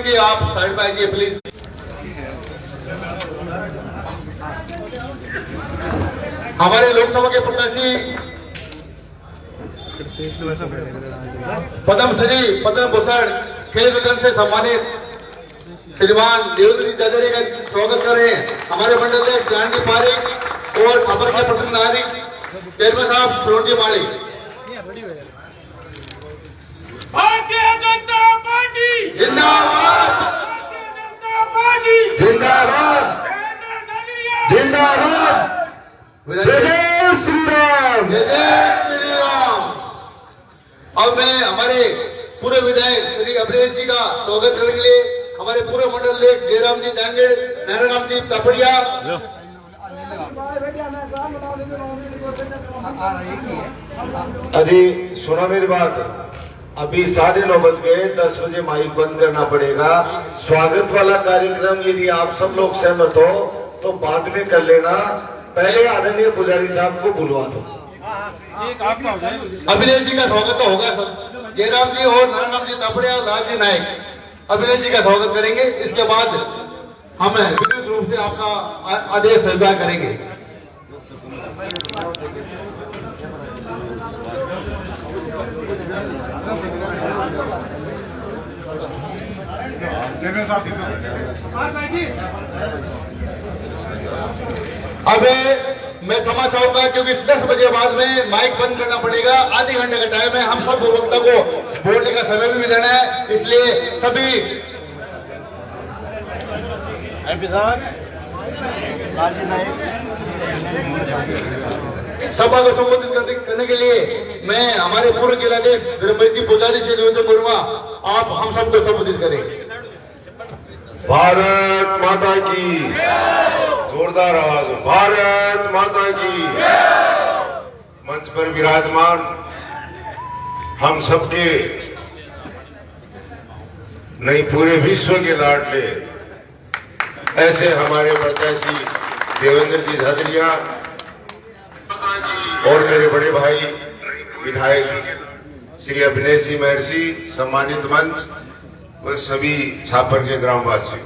कि आप साइड पे आइए प्लीज। हमारे लोकसभा के प्रत्याशी पद्मश्री पद्म भूषण खेल रत्न से सम्मानित श्रीमान देवेंद्र जी जजरी का स्वागत कर रहे हैं। हमारे मंडल के जानकी पारिक और खबर के प्रथम नागरिक चेयरमैन साहब सुरोजी माली। भारतीय जनता पार्टी जिंदाबाद, जिंदाबाद, जिंदाबाद, जय श्री राम, जय श्री राम। अब मैं हमारे पूरे विधायक श्री अभिनेश जी का स्वागत करने के लिए हमारे पूरे मंडल अध्यक्ष जयराम जी दांगड़, नारायण जी तपड़िया, अजी सुना मेरी बात, अभी 9:30 बज गए, 10 बजे माइक बंद करना पड़ेगा। स्वागत वाला कार्यक्रम यदि आप सब लोग सहमत हो तो बाद में कर लेना, पहले आदरणीय पुजारी साहब को बुलवा दो। अभिनेश जी का स्वागत तो होगा सर, जयराम जी और नारायण जी तपड़िया, लाल जी नायक अभिनेश जी का स्वागत करेंगे। इसके बाद हम विद्युत रूप से आपका आदेश स्वीकार करेंगे। अब मैं क्षमा चाहूंगा क्योंकि 10 बजे बाद में माइक बंद करना पड़ेगा। आधे घंटे का टाइम है, हम सब उपभोक्ता को बोलने का समय भी देना है, इसलिए सभी सभा को संबोधित करने के लिए मैं हमारे पूर्व जिलाधीश ब्रह्मजी पुजारी से निवेदन करूंगा, आप हम सबको संबोधित करें। भारत माता की जोरदार आवाज, भारत माता की। मंच पर विराजमान हम सबके नहीं पूरे विश्व के लाडले ऐसे हमारे प्रत्याशी देवेंद्र जी झाझड़िया और मेरे बड़े भाई विधायक श्री अभिनेश जी महर्षि, सम्मानित मंच और सभी छापर के ग्रामवासी।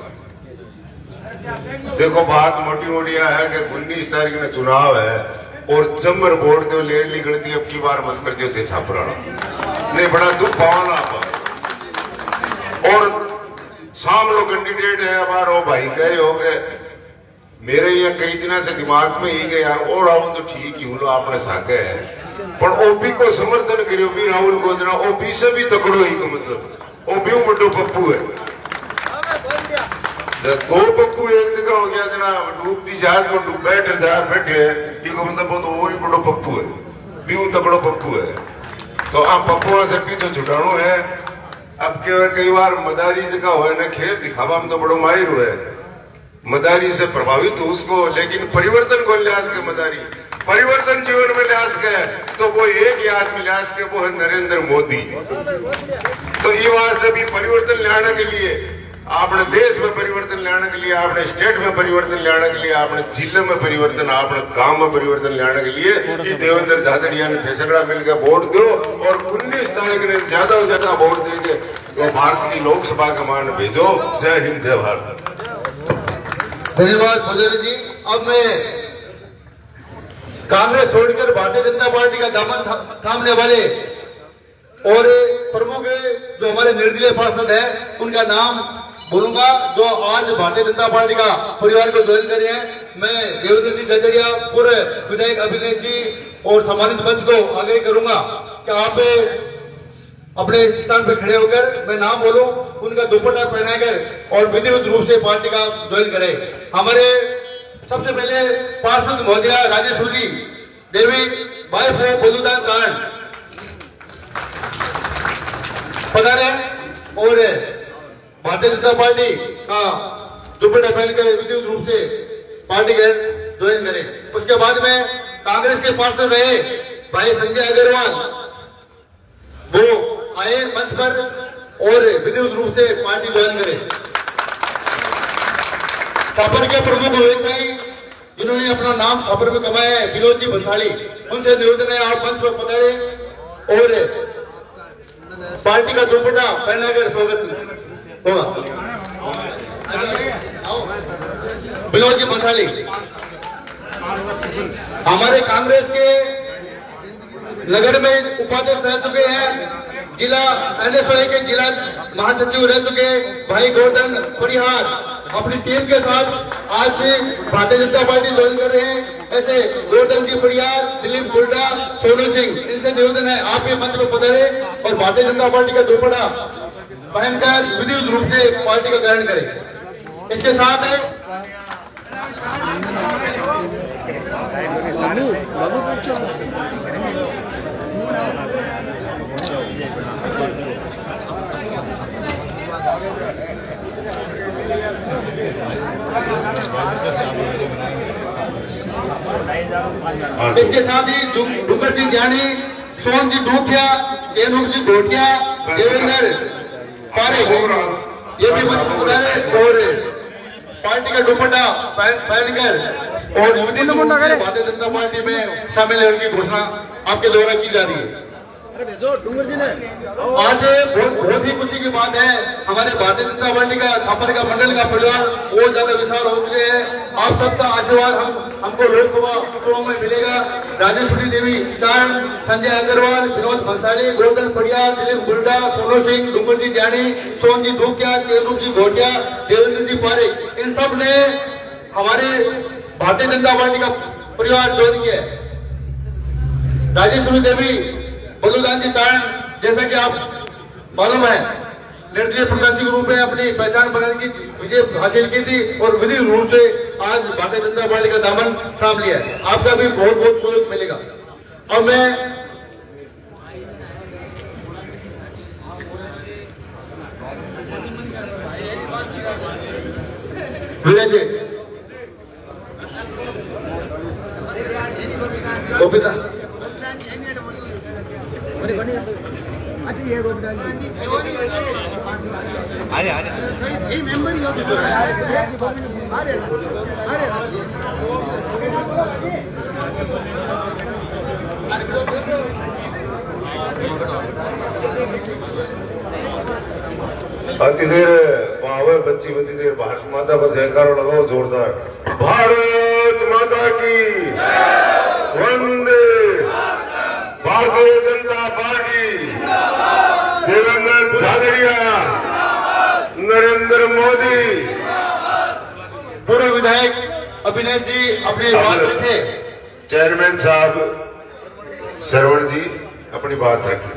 देखो बात मोटी मोटी है कि 19 तारीख में चुनाव है और चंबर बोर्ड तो लेर ली गलती अब की बार मत कर थे छापरा नहीं, बड़ा दुख पावाना आप। और शाम लोग कैंडिडेट है हमारा, वो भाई कह रहे हो गए मेरे यहाँ कई दिनों से दिमाग में ही गया यार और राहुल तो ठीक ही हूँ आपने साके है, पर ओपी को समर्थन करो भी राहुल को जना ओपी से भी तकड़ो ही को मतलब ओपी बड़ो पप्पू है। दो पप्पू एक जगह हो गया जना डूबती जहाज में बैठ जहाज बैठे है, मतलब वो तो और ही बड़ो पप्पू है, भी तकड़ो पप्पू है। तो आप पप्पुआ से भी तो छुटाणो है। अब कई बार मदारी जगह हो ना खेल दिखावा में तो बड़ो माहिर हुए, मदारी से प्रभावित हो उसको, लेकिन परिवर्तन को लिहाज के मदारी परिवर्तन जीवन में लिहाज के तो वो एक ही आदमी लिहाज के वो है नरेंद्र मोदी। तो ये वास्ते भी परिवर्तन लाने के लिए आपने देश में परिवर्तन लाने के लिए, आपने स्टेट में परिवर्तन लाने के लिए, आपने जिले में परिवर्तन, आपने गांव में परिवर्तन लाने के लिए ये देवेंद्र झाझड़िया ने फैसला मिलकर वोट दो और 19 तारीख ने ज्यादा से ज्यादा वोट देंगे तो भारत की लोकसभा का मान भेजो। जय हिंद, जय भारत। धन्यवाद पुजारी जी। अब मैं कांग्रेस छोड़कर भारतीय जनता पार्टी का दामन थामने वाले और प्रमुख जो हमारे निर्दलीय पार्षद है उनका नाम बोलूंगा, जो आज भारतीय जनता पार्टी का परिवार को ज्वाइन कर रहे हैं। मैं देवेंद्र जी झाझड़िया, पूर्व विधायक अभिनेश जी और सम्मानित मंच को आगे करूंगा कि आप अपने स्थान पर खड़े होकर मैं नाम बोलूं, उनका दुपट्टा पहनाकर और विधिवत रूप से पार्टी का ज्वाइन करें। हमारे सबसे पहले पार्षद महोदया राजेश्वरी देवी वाइफ ऑफ बलुदान कारण पधारे और भारतीय जनता पार्टी का दुपट्टा पहनकर विधिवत रूप से पार्टी के ज्वाइन करें। उसके बाद में कांग्रेस के पार्षद रहे भाई संजय अग्रवाल, वो आए मंच पर और विधिवत रूप से पार्टी ज्वाइन करें। छापर के प्रमुख रोहित भाई जिन्होंने अपना नाम छापर में कमाया है, विनोद जी भंसाली, उनसे निवेदन है आप मंच पर पधारे और पार्टी का दुपट्टा पहनाकर स्वागत होगा। विनोद जी बंसाली हमारे कांग्रेस के नगर में उपाध्यक्ष रह चुके हैं, जिला एनएसओए के जिला महासचिव रह चुके भाई गोवर्धन परिहार अपनी टीम के साथ आज से भारतीय जनता पार्टी ज्वाइन कर रहे हैं। ऐसे गोवर्धन जी परिहार, दिलीप गुल्डा, सोनू सिंह, इनसे निवेदन है आप ये मंच पर पधारे और भारतीय जनता पार्टी का दुपट्टा पहनकर विधिवत रूप से पार्टी का ग्रहण करें। इसके साथ है इसके साथ ही डूंगर सिंह जानी, सोहन जी दूधिया, एनुक जी घोटिया, देवेंद्र पारे ये भी मंच पर पधारे और पार्टी का दुपट्टा पहनकर और युवती भारतीय जनता पार्टी में शामिल होने की घोषणा आपके द्वारा की जा रही है। आज बहुत ही खुशी की बात है, हमारे भारतीय जनता पार्टी का थापर का मंडल का परिवार और ज्यादा विशाल हो चुके हैं। आप सबका आशीर्वाद हमको लोकसभा चुनाव में मिलेगा। राजेश्वरी देवी चारण, संजय अग्रवाल, विनोद भंसाली, गोवर्धन परिहार, दिलीप गुल्डा, सोनू सिंह, डूंगर जी जानी, सोहन जी दूधिया, केरूप जी घोटिया, देवेंद्र जी पारेख, इन सब ने हमारे भारतीय जनता पार्टी का परिवार ज्वाइन किया है। राजेश्वरी देवी, बलुदान जी चारण, जैसा कि आप मालूम है निर्दलीय प्रत्याशी के रूप में अपनी पहचान बनाने की विजय हासिल की थी और विधि रूप से आज भारतीय जनता पार्टी का दामन थाम लिया है। आपका भी बहुत बहुत सहयोग मिलेगा। अब मैं विजय जी गोपिता अति देर पावे बच्ची बती देर भारत माता पर जयकारो लगाओ जोरदार। भारत माता की वंदे। भारतीय जनता पार्टी, देवेंद्र झाझड़िया, नरेंद्र मोदी। पूर्व विधायक अभिनव जी अपनी बात रखे। चेयरमैन साहब श्रवण जी अपनी बात रखें।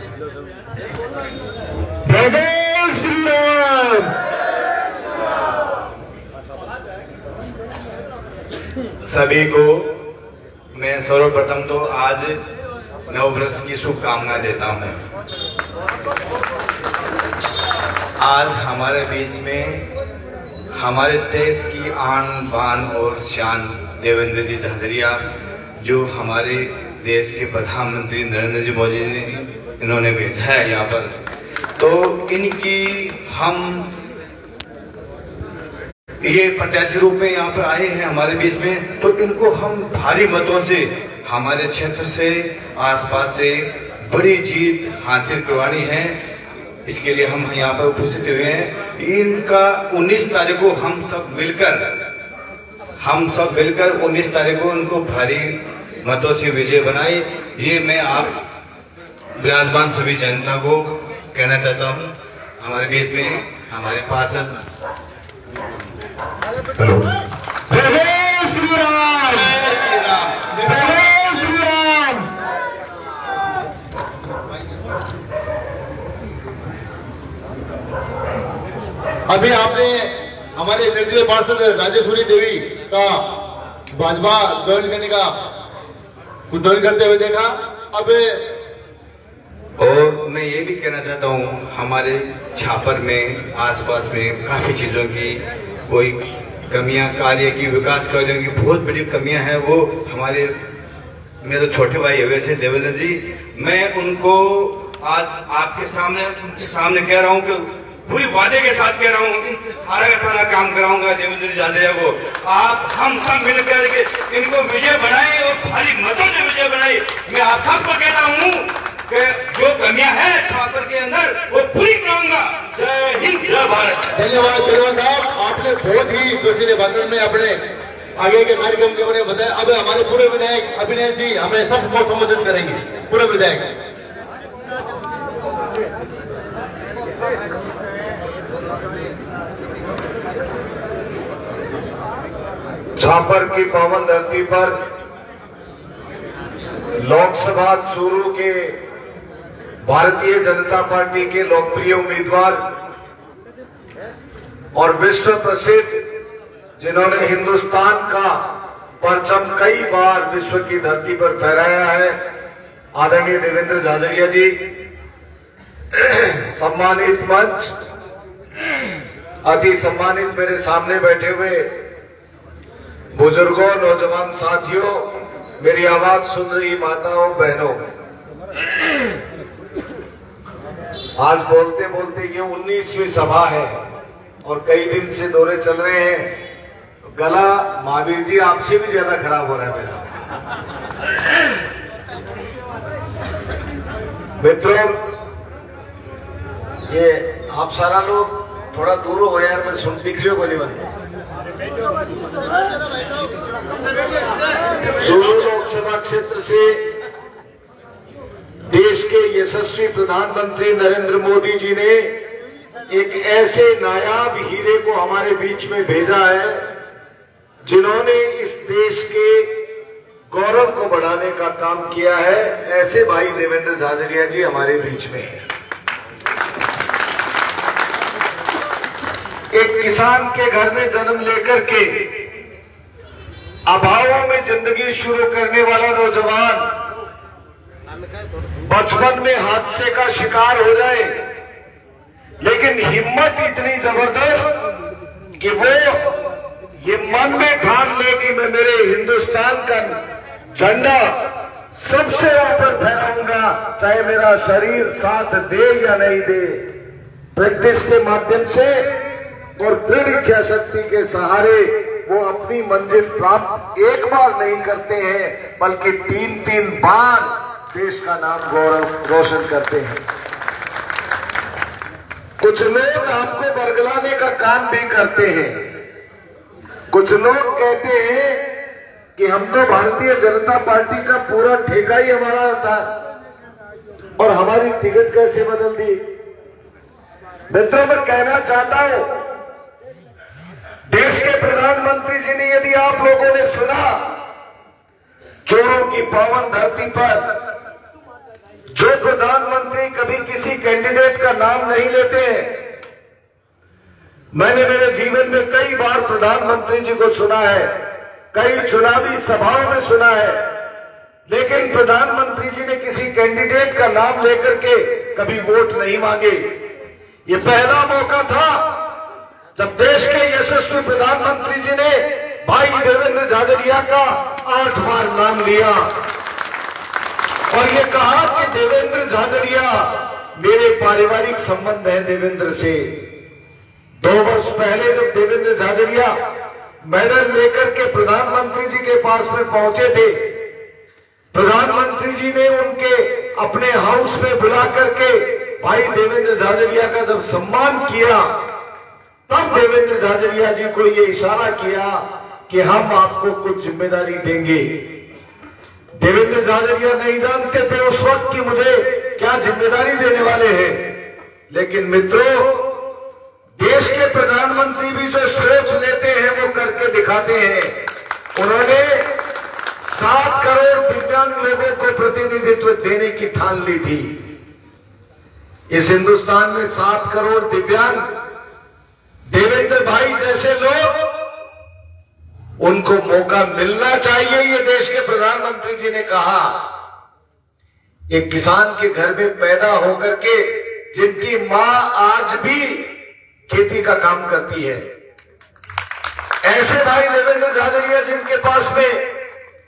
जय श्री राम। सभी को मैं सर्वप्रथम तो आज नववर्ष की शुभकामनाएं देता हूं। आज हमारे बीच में हमारे देश की आन बान और शान देवेंद्र जी झाझड़िया, जो हमारे देश के प्रधानमंत्री नरेंद्र जी मोदी ने इन्होंने भेजा है यहाँ पर, तो इनकी हम ये प्रत्याशी रूप में यहाँ पर आए हैं हमारे बीच में, तो इनको हम भारी मतों से हमारे क्षेत्र से आसपास से बड़ी जीत हासिल करवानी है। इसके लिए हम यहाँ पर उपस्थित हुए हैं। इनका 19 तारीख को हम सब मिलकर 19 तारीख को उनको भारी मतों से विजय बनाए। ये मैं आप विराजमान सभी जनता को कहना चाहता हूँ। हमारे बीच में हमारे पास जय श्री राम। अभी आपने हमारे निर्दलीय पार्षद राजेश्वरी देवी का भाजपा ज्वाइन करने का ज्वाइन करते हुए देखा। अब और मैं ये भी कहना चाहता हूँ, हमारे छापर में आसपास में काफी चीजों की कोई कमियां, कार्य की, विकास कार्यों की बहुत बड़ी कमियां हैं। वो हमारे मेरे छोटे भाई है वैसे देवेंद्र जी, मैं उनको आज आपके सामने उनके सामने कह रहा हूँ कि पूरी वादे के साथ कह रहा हूँ, इनसे सारा का सारा काम कराऊंगा देवेंद्र जी झाझड़िया को। आप हम सब मिलकर के इनको विजय बनाए और भारी मतों से विजय बनाए। मैं आप सबको कहता हूँ कि जो कमियां हैं छापर के अंदर वो पूरी कराऊंगा। जय हिंद, जय भारत। धन्यवाद साहब, आपने बहुत ही जोशीले भाषण में अपने आगे के कार्यक्रम के बारे में बताया। अब हमारे पूरे विधायक अभिनय जी हमें सबको संबोधित करेंगे। पूरे विधायक छापर की पावन धरती पर लोकसभा चूरू के भारतीय जनता पार्टी के लोकप्रिय उम्मीदवार और विश्व प्रसिद्ध, जिन्होंने हिंदुस्तान का परचम कई बार विश्व की धरती पर फहराया है, आदरणीय देवेंद्र झाझड़िया जी, सम्मानित मंच, अति सम्मानित मेरे सामने बैठे हुए बुजुर्गों, नौजवान साथियों, मेरी आवाज सुन रही माताओं बहनों, आज बोलते बोलते ये 19वीं सभा है और कई दिन से दौरे चल रहे हैं। गला महावीर जी आपसे भी ज्यादा खराब हो रहा है मेरा। मित्रों, ये आप सारा लोग थोड़ा दूर हो यार, मैं सुन दिख रही हूँ गोली बंद। चूरू लोकसभा क्षेत्र से देश के यशस्वी प्रधानमंत्री नरेंद्र मोदी जी ने एक ऐसे नायाब हीरे को हमारे बीच में भेजा है, जिन्होंने इस देश के गौरव को बढ़ाने का काम किया है। ऐसे भाई देवेंद्र झाझड़िया जी हमारे बीच में है। एक किसान के घर में जन्म लेकर के अभावों में जिंदगी शुरू करने वाला नौजवान बचपन में हादसे का शिकार हो जाए, लेकिन हिम्मत इतनी जबरदस्त कि वो ये मन में ठान ले कि मैं मेरे हिंदुस्तान का झंडा सबसे ऊपर फहराऊंगा, चाहे मेरा शरीर साथ दे या नहीं दे। प्रैक्टिस के माध्यम से और दृढ़ इच्छा शक्ति के सहारे वो अपनी मंजिल प्राप्त एक बार नहीं करते हैं, बल्कि 3-3 बार देश का नाम गौरव रोशन करते हैं। कुछ लोग आपको बरगलाने का काम भी करते हैं। कुछ लोग कहते हैं कि हम तो भारतीय जनता पार्टी का पूरा ठेका ही हमारा था और हमारी टिकट कैसे बदल दी। मित्रों, मैं कहना चाहता हूं, देश के प्रधानमंत्री जी ने, यदि आप लोगों ने सुना, चूरू की पावन धरती पर जो प्रधानमंत्री कभी किसी कैंडिडेट का नाम नहीं लेते हैं, मैंने मेरे जीवन में कई बार प्रधानमंत्री जी को सुना है, कई चुनावी सभाओं में सुना है, लेकिन प्रधानमंत्री जी ने किसी कैंडिडेट का नाम लेकर के कभी वोट नहीं मांगे। ये पहला मौका था जब देश के यशस्वी प्रधानमंत्री जी ने भाई देवेंद्र झाझड़िया का 8 बार नाम लिया और ये कहा कि देवेंद्र झाझड़िया, मेरे पारिवारिक संबंध है देवेंद्र से। 2 वर्ष पहले जब देवेंद्र झाझड़िया मेडल लेकर के प्रधानमंत्री जी के पास में पहुंचे थे, प्रधानमंत्री जी ने उनके अपने हाउस में बुला करके भाई देवेंद्र झाझड़िया का जब सम्मान किया, तब देवेंद्र झाझड़िया जी को ये इशारा किया कि हम आपको कुछ जिम्मेदारी देंगे। देवेंद्र झाझड़िया नहीं जानते थे उस वक्त कि मुझे क्या जिम्मेदारी देने वाले हैं, लेकिन मित्रों, देश के प्रधानमंत्री भी जो सोच लेते हैं वो करके दिखाते हैं। उन्होंने 7 करोड़ दिव्यांग लोगों को प्रतिनिधित्व देने की ठान ली थी। इस हिंदुस्तान में 7 करोड़ दिव्यांग, देवेंद्र भाई जैसे लोग, उनको मौका मिलना चाहिए, ये देश के प्रधानमंत्री जी ने कहा। एक किसान के घर में पैदा होकर के जिनकी मां आज भी खेती का काम करती है, ऐसे भाई देवेंद्र झाझड़िया जिनके पास में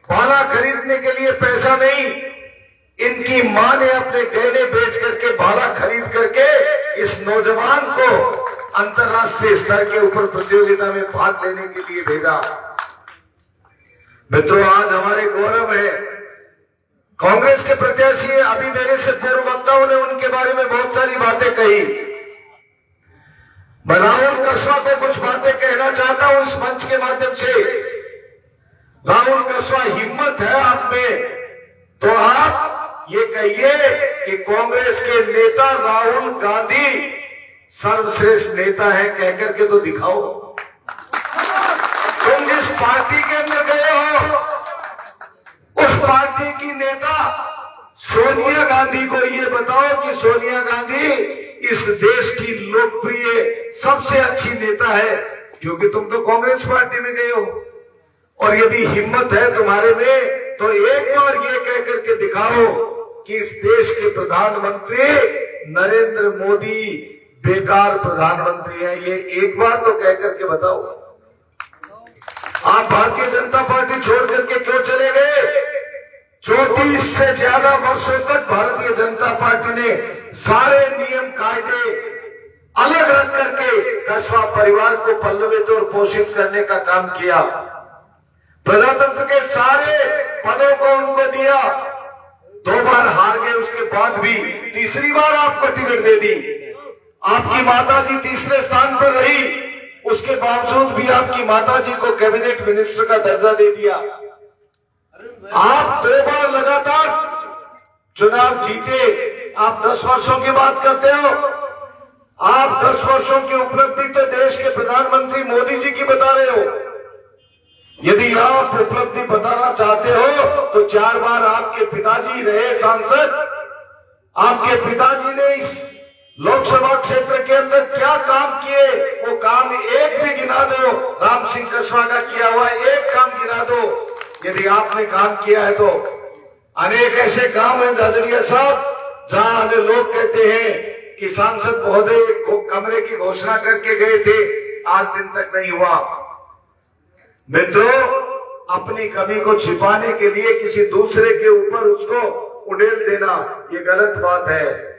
भाला खरीदने के लिए पैसा नहीं, इनकी मां ने अपने गहने बेच करके भाला खरीद करके इस नौजवान को अंतर्राष्ट्रीय स्तर के ऊपर प्रतियोगिता में भाग लेने के लिए भेजा। मित्रों, आज हमारे गौरव है कांग्रेस के प्रत्याशी अभी मेरे से पूर्व वक्ताओं ने उनके बारे में बहुत सारी बातें कही। मैं राहुल कसवा को कुछ बातें कहना चाहता हूं इस मंच के माध्यम से। राहुल कसवा, हिम्मत है आप में तो आप ये कहिए कि कांग्रेस के नेता राहुल गांधी सर्वश्रेष्ठ नेता है, कहकर के तो दिखाओ। तुम जिस पार्टी के अंदर गए हो उस पार्टी की नेता सोनिया गांधी को ये बताओ कि सोनिया गांधी इस देश की लोकप्रिय सबसे अच्छी नेता है, क्योंकि तुम तो कांग्रेस पार्टी में गए हो। और यदि हिम्मत है तुम्हारे में तो एक बार ये कह करके दिखाओ कि इस देश के प्रधानमंत्री नरेंद्र मोदी बेकार प्रधानमंत्री है, ये एक बार तो कह करके बताओ। आप भारतीय जनता पार्टी छोड़ करके क्यों चले गए? 34 से ज्यादा वर्षों तक भारतीय जनता पार्टी ने सारे नियम कायदे अलग रख करके कसवा परिवार को पल्लवित और पोषित करने का काम किया। प्रजातंत्र के सारे पदों को उनको दिया। 2 बार हार गए, उसके बाद भी तीसरी बार आपको टिकट दे दी। आपकी माताजी तीसरे स्थान पर रही, उसके बावजूद भी आपकी माताजी को कैबिनेट मिनिस्टर का दर्जा दे दिया। आप 2 बार लगातार चुनाव जीते। आप 10 वर्षों की बात करते हो। आप 10 वर्षों की उपलब्धि तो देश के प्रधानमंत्री मोदी जी की बता रहे हो। यदि आप उपलब्धि बताना चाहते हो तो 4 बार आपके पिताजी रहे सांसद। आपके पिताजी ने इस लोकसभा क्षेत्र के अंदर क्या काम किए, वो काम एक भी गिना दो। राम सिंह कसवा का किया हुआ एक काम गिना दो यदि आपने काम किया है तो। अनेक ऐसे काम हैं जाजड़िया साहब जहां हमें लोग कहते हैं कि सांसद महोदय को कमरे की घोषणा करके गए थे, आज दिन तक नहीं हुआ। मित्रों, अपनी कमी को छिपाने के लिए किसी दूसरे के ऊपर उसको उड़ेल देना ये गलत बात है।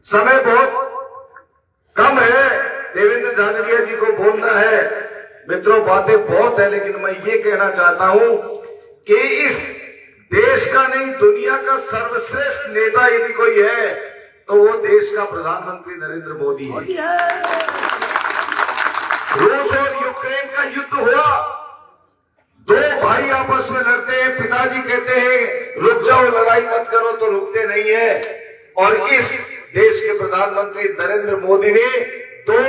समय बहुत कम है, देवेंद्र झाझड़िया जी को बोलना है। मित्रों, बातें बहुत है, लेकिन मैं ये कहना चाहता हूं कि इस देश का नहीं दुनिया का सर्वश्रेष्ठ नेता यदि कोई है तो वो देश का प्रधानमंत्री नरेंद्र मोदी है। रूस और यूक्रेन का युद्ध हुआ, 2 भाई आपस में लड़ते हैं। पिताजी कहते हैं रुक जाओ, लड़ाई मत करो, तो रुकते नहीं है। और इस देश के प्रधानमंत्री नरेंद्र मोदी ने 2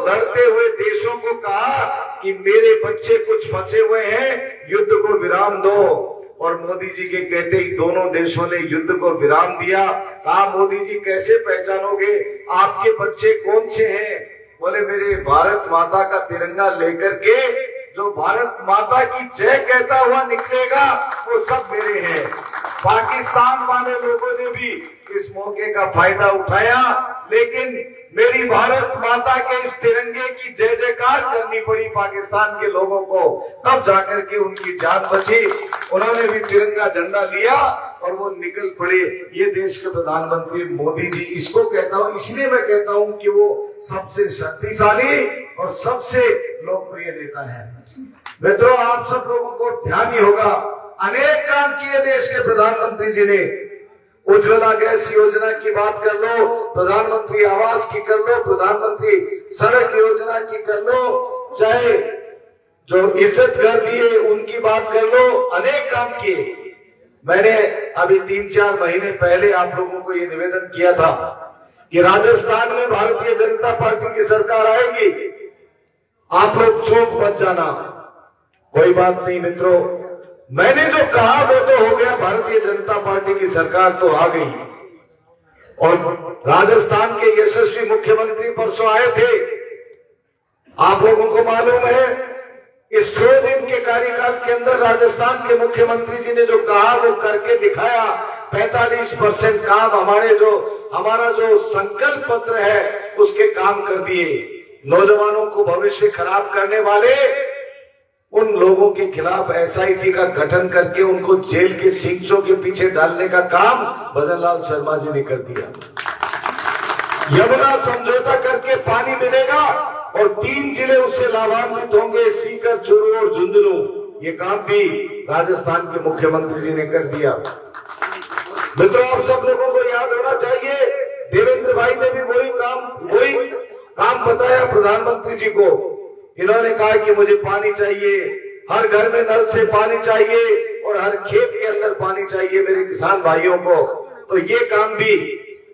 लड़ते हुए देशों को कहा कि मेरे बच्चे कुछ फंसे हुए हैं, युद्ध को विराम दो। और मोदी जी के कहते ही दोनों देशों ने युद्ध को विराम दिया। कहा मोदी जी कैसे पहचानोगे, आपके बच्चे कौन से हैं? बोले मेरे भारत माता का तिरंगा लेकर के जो भारत माता की जय कहता हुआ निकलेगा वो सब मेरे हैं। पाकिस्तान वाले लोगों ने भी इस मौके का फायदा उठाया, लेकिन मेरी भारत माता के इस तिरंगे की जय जयकार करनी पड़ी पाकिस्तान के लोगों को, तब जाकर के उनकी जान बची। उन्होंने भी तिरंगा झंडा लिया और वो निकल पड़े। ये देश के प्रधानमंत्री मोदी जी, इसको कहता हूं, इसलिए मैं कहता हूं कि वो सबसे शक्तिशाली और सबसे लोकप्रिय नेता है। मित्रों, आप सब लोगों को ध्यान ही होगा, अनेक काम किए देश के प्रधानमंत्री जी ने। उज्ज्वला गैस योजना की बात कर लो, प्रधानमंत्री आवास की कर लो, प्रधानमंत्री सड़क योजना की कर लो, चाहे जो इज्जत घर दिए उनकी बात कर लो, अनेक काम किए। मैंने अभी 3-4 महीने पहले आप लोगों को ये निवेदन किया था कि राजस्थान में भारतीय जनता पार्टी की सरकार आएगी, आप लोग चूक मत जाना। कोई बात नहीं मित्रों, मैंने जो कहा वो तो हो गया, भारतीय जनता पार्टी की सरकार तो आ गई। और राजस्थान के यशस्वी मुख्यमंत्री परसों आए थे। आप लोगों को मालूम है, इस 100 दिन के कार्यकाल के अंदर राजस्थान के मुख्यमंत्री जी ने जो कहा वो करके दिखाया। 45% काम हमारा जो संकल्प पत्र है उसके काम कर दिए। नौजवानों को भविष्य खराब करने वाले उन लोगों के खिलाफ एसआईटी का गठन करके उनको जेल के सिंचों के पीछे डालने का काम भजन लाल शर्मा जी ने कर दिया। यमुना समझौता करके पानी मिलेगा और 3 जिले उससे लाभान्वित होंगे, सीकर, चूरू और झुंझुनू। ये काम भी राजस्थान के मुख्यमंत्री जी ने कर दिया। मित्रों, आप सब लोगों को याद होना चाहिए, देवेंद्र भाई ने भी वही काम बताया प्रधानमंत्री जी को। इन्होंने कहा कि मुझे पानी चाहिए, हर घर में नल से पानी चाहिए और हर खेत के अंदर पानी चाहिए मेरे किसान भाइयों को। तो ये काम भी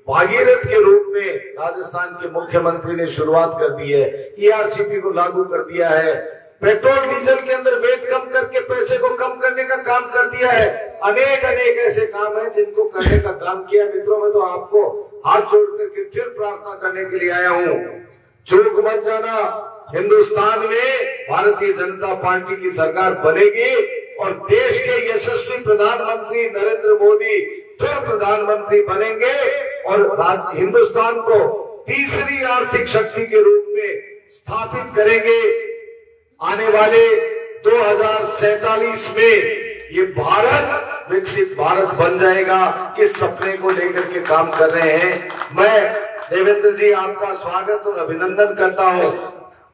भागीरथ के रूप में राजस्थान के मुख्यमंत्री ने शुरुआत कर दी है। ERCP को लागू कर दिया है। पेट्रोल डीजल के अंदर वेट कम करके पैसे को कम करने का काम कर दिया है। अनेक ऐसे काम हैं जिनको करने का काम किया। मित्रों, मैं तो आपको हाथ जोड़ करके फिर प्रार्थना करने के लिए आया हूँ, चूक मत जाना। हिंदुस्तान में भारतीय जनता पार्टी की सरकार बनेगी और देश के यशस्वी प्रधानमंत्री नरेंद्र मोदी फिर प्रधानमंत्री बनेंगे और हिंदुस्तान को तीसरी आर्थिक शक्ति के रूप में स्थापित करेंगे। आने वाले 2047 में ये भारत विकसित भारत बन जाएगा। इस सपने को लेकर के काम कर रहे हैं। मैं देवेंद्र जी आपका स्वागत और अभिनंदन करता हूं।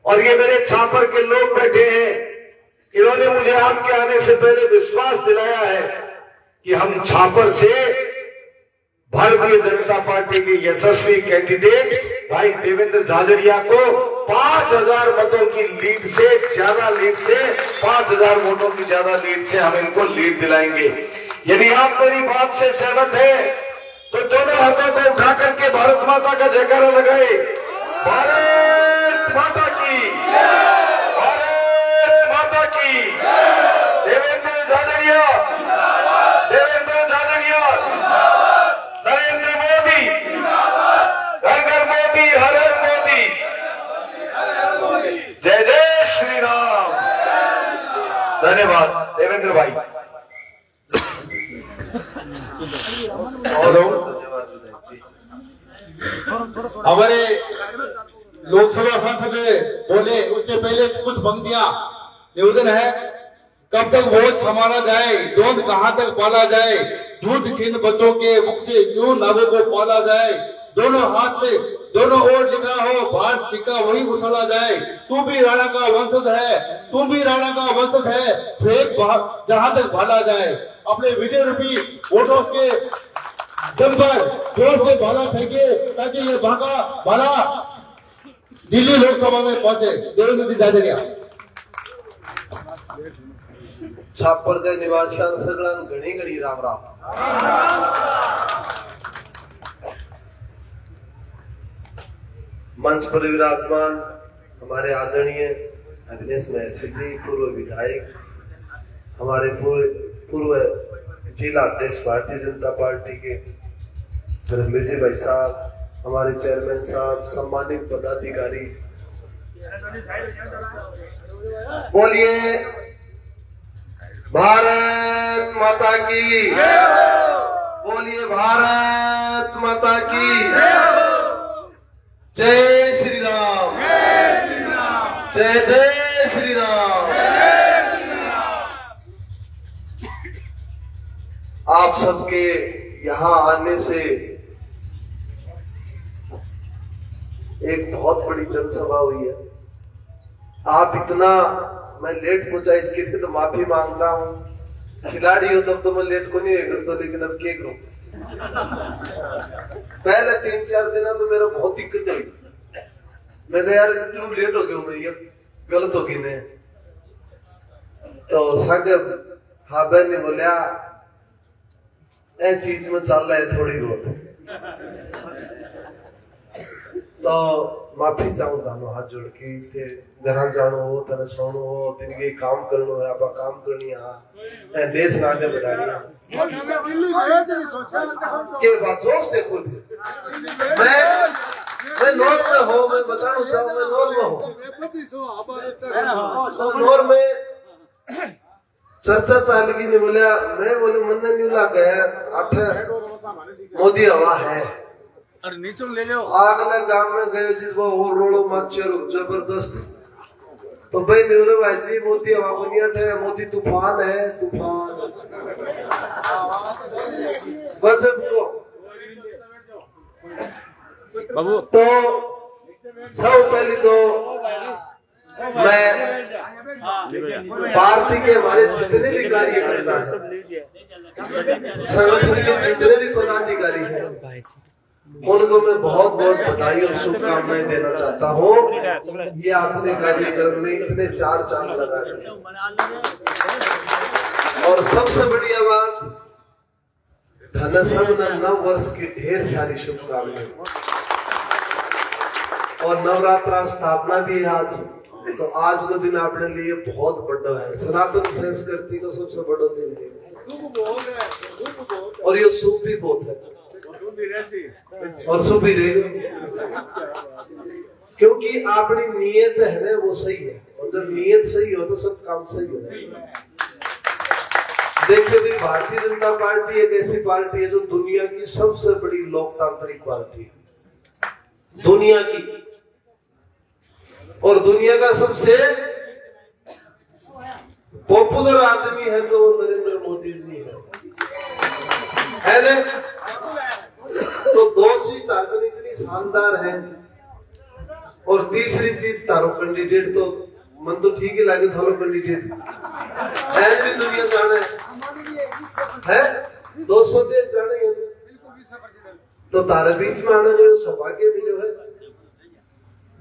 और ये मेरे छापर के लोग बैठे हैं, इन्होंने मुझे आपके आने से पहले विश्वास दिलाया है कि हम छापर से भारतीय जनता पार्टी के यशस्वी कैंडिडेट भाई देवेंद्र झाझड़िया को 5000 मतों की लीड से, ज्यादा लीड से, 5000 वोटों की ज्यादा लीड से हम इनको लीड दिलाएंगे। यदि आप मेरी बात से सहमत है तो दोनों हाथों को उठा करके भारत माता का जयकारा लगाए। भारत माता की, भारत माता की। देवेंद्र झाझड़िया, देवेंद्र झाझड़िया, नरेंद्र मोदी, घर घर मोदी, हर हर मोदी, जय जय श्री राम। धन्यवाद देवेंद्र भाई। हमारे लोकसभा सांसद बोले उससे पहले कुछ पंक्तियां निवेदन है। कब तक बोझ संभाला जाए, दूध कहां तक पाला जाए, दूध छीन बच्चों के मुख से क्यों नागों को पाला जाए, दोनों हाथ से दोनों ओर लिखा हो भारत सिक्का वही उछाला जाए। तू भी राणा का वंशज है, तू भी राणा का वंशज है, फेंक जहां तक भाला जाए। अपने विजय रूपी वोटों के दम पर जोर से भाला फेंके ताकि ये भाला दिल्ली लोकसभा में पहुंचे। देवेंद्र जी झाझड़िया। छापर के निवासियां सगळ्यांना घणी घणी राम राम। मंच पर विराजमान हमारे आदरणीय अखिलेश महर्षि जी, पूर्व विधायक, हमारे पूर्व जिला अध्यक्ष भारतीय जनता पार्टी के धर्मवीर जी भाई साहब, हमारे चेयरमैन साहब, सम्मानित पदाधिकारी, बोलिए भारत माता की, बोलिए भारत माता की। जय श्री राम, जय जय श्री राम। आप सबके यहाँ आने से एक बहुत बड़ी जनसभा हुई है। आप इतना, मैं लेट पहुंचा इसके लिए तो माफी मांगता हूँ। खिलाड़ी हो तब तो मैं लेट को नहीं करता, लेकिन अब क्या करूं। पहले 3-4 दिन तो मेरा बहुत दिक्कत हुई। मैं कहा यार क्यों लेट हो गया, मैं ये गलत हो गई ने। तो साहब हाबर ने बोलिया ऐसी चीज में चल रहा है थोड़ी बहुत, तो माफी चाहूंगा हाथ जोड़ के। घर जानो हो, तेरे सोनो हो, दिन के काम करनो है, आप काम करनी है, देश ने आगे बढ़ानी के बात सोचते खुद। मैं नॉर्थ में हो, मैं बताना चाहूँ, मैं नॉर्थ में हूँ। तो नॉर्थ में चर्चा चाल की नहीं बोलिया, मैं बोले मन नहीं लगा है, आठ मोदी हवा है। अरे नीचे ले लो। अगले गांव में गए जिसको और रोड़ो मच्छर जबरदस्त। तो भाई निवले भाई जी मोदी हवा बुनियाद है, मोदी तूफान है, तूफान गजब को। बाबू तो सब पहले तो मैं पार्टी के हमारे जितने भी कार्यकर्ता हैं, संगठन के जितने भी पदाधिकारी हैं, उनको मैं बहुत बहुत बधाई और शुभकामनाएं देना चाहता हूँ। ये आपने कार्यक्रम में इतने चार चांद लगा रहे हैं। और सबसे बढ़िया बात, धनसंघ नव वर्ष की ढेर सारी शुभकामनाएं। और नवरात्रा स्थापना भी है आज, तो आज का दिन अपने लिए बहुत बड़ा है। सनातन संस्कृति का सबसे बड़ा दिन है और ये शुभ भी बहुत है और शुभ भी रहेगा, क्योंकि अपनी नीयत है ना वो सही है, और जब नीयत सही हो तो सब काम सही हो जाएगा। देखिए भाई, भारतीय जनता पार्टी एक ऐसी पार्टी है जो दुनिया की सबसे बड़ी लोकतांत्रिक पार्टी है, दुनिया की, और दुनिया का सबसे पॉपुलर आदमी है तो वो नरेंद्र मोदी जी है ना? तो दो चीज ताकत इतनी शानदार है, और तीसरी चीज तारो कैंडिडेट तो मन तो ठीक ही लगे, थारो कैंडिडेट है भी दुनिया जाने है 200 देश जाने हैं, तो तारे बीच में आने जो सौभाग्य मिले है।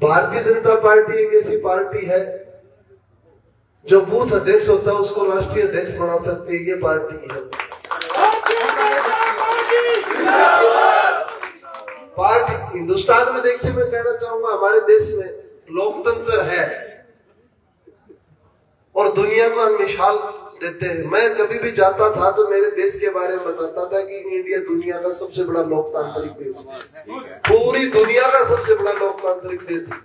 भारतीय जनता पार्टी एक ऐसी पार्टी है जो बूथ अध्यक्ष होता है उसको राष्ट्रीय अध्यक्ष बना सकती है, ये पार्टी है। पार्टी हिंदुस्तान में देखिए, मैं कहना चाहूंगा हमारे देश में लोकतंत्र है और दुनिया को हम मिसाल देते हैं। मैं कभी भी जाता था तो मेरे देश के बारे में बताता था कि इंडिया दुनिया का सबसे बड़ा लोकतांत्रिक देश है, पूरी दुनिया का सबसे बड़ा लोकतांत्रिक देश है।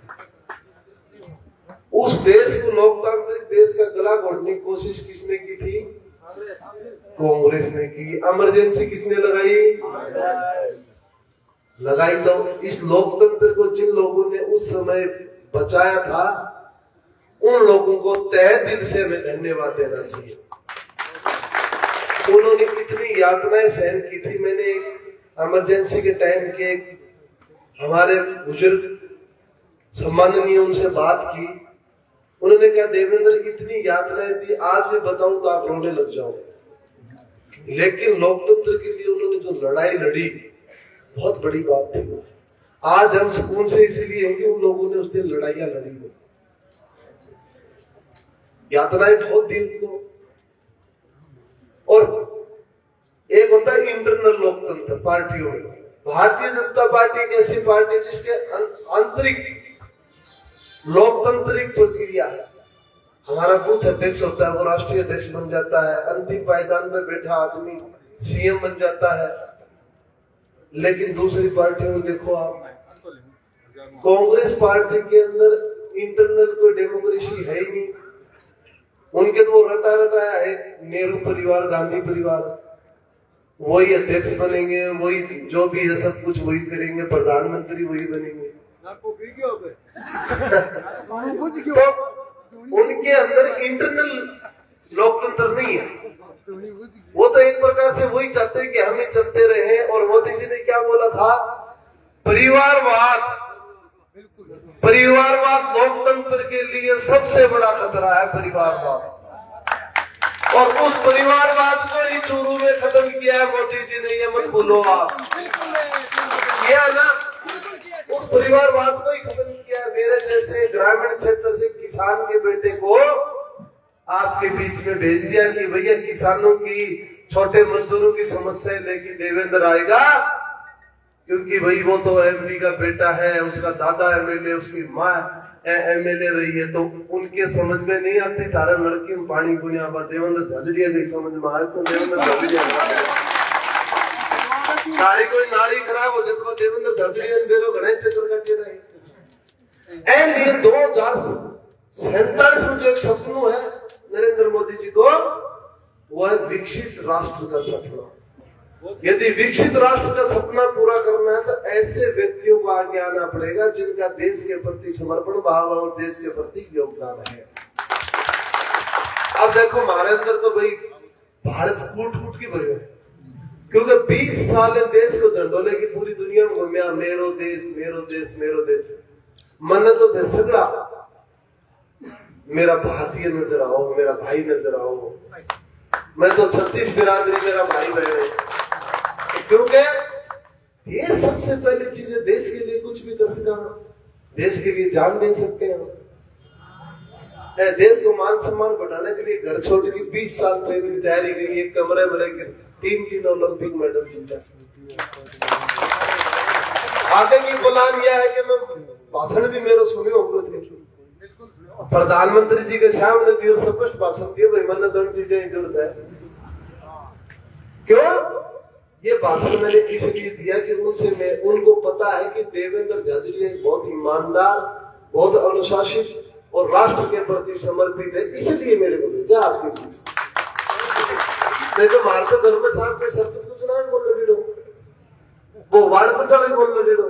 उस देश को, लोकतांत्रिक देश का गला घोटने की कोशिश किसने की थी? कांग्रेस ने की। इमरजेंसी किसने लगाई तो इस लोकतंत्र को जिन लोगों ने उस समय बचाया था, उन लोगों को तहे दिल से हमें धन्यवाद देना चाहिए। उन्होंने कितनी यातनाएं सहन की थी। मैंने इमरजेंसी के टाइम के हमारे बुजुर्ग सम्माननीय उनसे बात की, उन्होंने कहा देवेंद्र इतनी यातनाएं थी, आज भी बताऊं तो आप रोने लग जाओ, लेकिन लोकतंत्र के लिए उन्होंने जो लड़ाई लड़ी बहुत बड़ी बात थी। आज हम सुकून से इसलिए हैं कि उन लोगों ने उस दिन लड़ाइयां लड़ी, यातनाएं बहुत दी उनको। और एक होता है इंटरनल लोकतंत्र पार्टियों में। भारतीय जनता पार्टी एक ऐसी पार्टी जिसके आंतरिक लोकतांत्रिक प्रक्रिया है। हमारा बूथ अध्यक्ष होता है, वो राष्ट्रीय अध्यक्ष बन जाता है, अंतिम पायदान में बैठा आदमी सीएम बन जाता है। लेकिन दूसरी पार्टियों में देखो आप, कांग्रेस पार्टी के अंदर इंटरनल कोई डेमोक्रेसी है ही नहीं। उनके तो वो रटा रटाया है, नेहरू परिवार, गांधी परिवार, वही अध्यक्ष बनेंगे, वही जो भी है सब कुछ वही करेंगे, प्रधानमंत्री वही बनेंगे। तो उनके अंदर इंटरनल लोकतंत्र नहीं है। वो तो एक प्रकार से वही चाहते हैं कि हम ही चलते रहे। और मोदी जी ने क्या बोला था? परिवारवाद लोकतंत्र के लिए सबसे बड़ा खतरा है, परिवारवाद। और उस परिवारवाद को ही चूरू में खत्म किया है मोदी जी ने, ये मत भूलो आप। किया ना, उस परिवारवाद को ही खत्म किया है। मेरे जैसे ग्रामीण क्षेत्र से किसान के बेटे को आपके बीच में भेज दिया कि भैया किसानों की, छोटे मजदूरों की समस्या लेके देवेंद्र आएगा, क्योंकि भाई वो तो एमपी का बेटा है, उसका दादा एमएलए, उसकी माँ एमएलए रही है, तो उनके समझ में नहीं आती। तारा लड़की में पानी पुनिया देवेंद्र झाझड़िया गई समझ में आए तो देवेंद्र झाझड़िया तारी कोई नाली खराब हो जाए तो देवेंद्र झाझड़िया बेरो गणेश चक्कर का टेढ़ा है। एंड ये 2047 में जो एक सपनों है नरेंद्र मोदी जी को, वो है विकसित राष्ट्र का सपना। यदि विकसित राष्ट्र का सपना पूरा करना है तो ऐसे व्यक्तियों को आगे आना पड़ेगा जिनका देश के प्रति समर्पण भाव और देश के प्रति योगदान है। अब देखो हमारे अंदर तो भाई भारत कूट कूट की भरे है, क्योंकि 20 साल देश को झंडोले की पूरी दुनिया में घूमिया, मेरो देश मेरो देश मेरो देश। मन तो दे सगड़ा मेरा भारतीय नजर आओ, मेरा भाई नजर आओ। मैं तो 36 बिरादरी मेरा भाई बहन है, क्योंकि ये सबसे पहली चीज है। देश के लिए कुछ भी कर सका, देश के लिए जान दे सकते हैं। देश को मान सम्मान बढ़ाने के लिए घर छोड़ के 20 साल ट्रेनिंग तैयारी की, एक कमरे में रहकर 3 ओलंपिक मेडल जीता। आगे की प्लान यह है कि मैं भाषण भी मेरे सुने होंगे थे, प्रधानमंत्री जी के सामने भी और स्पष्ट भाषण दिए, भाई मैंने 2 चीजें की जरूरत है। क्यों ये भाषण मैंने इसलिए दिया कि उनको पता है कि देवेंद्र झाझड़िया बहुत ईमानदार, बहुत अनुशासित और राष्ट्र के प्रति समर्पित है, इसलिए मेरे को भेजा आपके बीच। नहीं तो मार तो घर में साहब कोई सरपंच को चुनाव बोल लो, वो वार्ड में चढ़े बोल लो।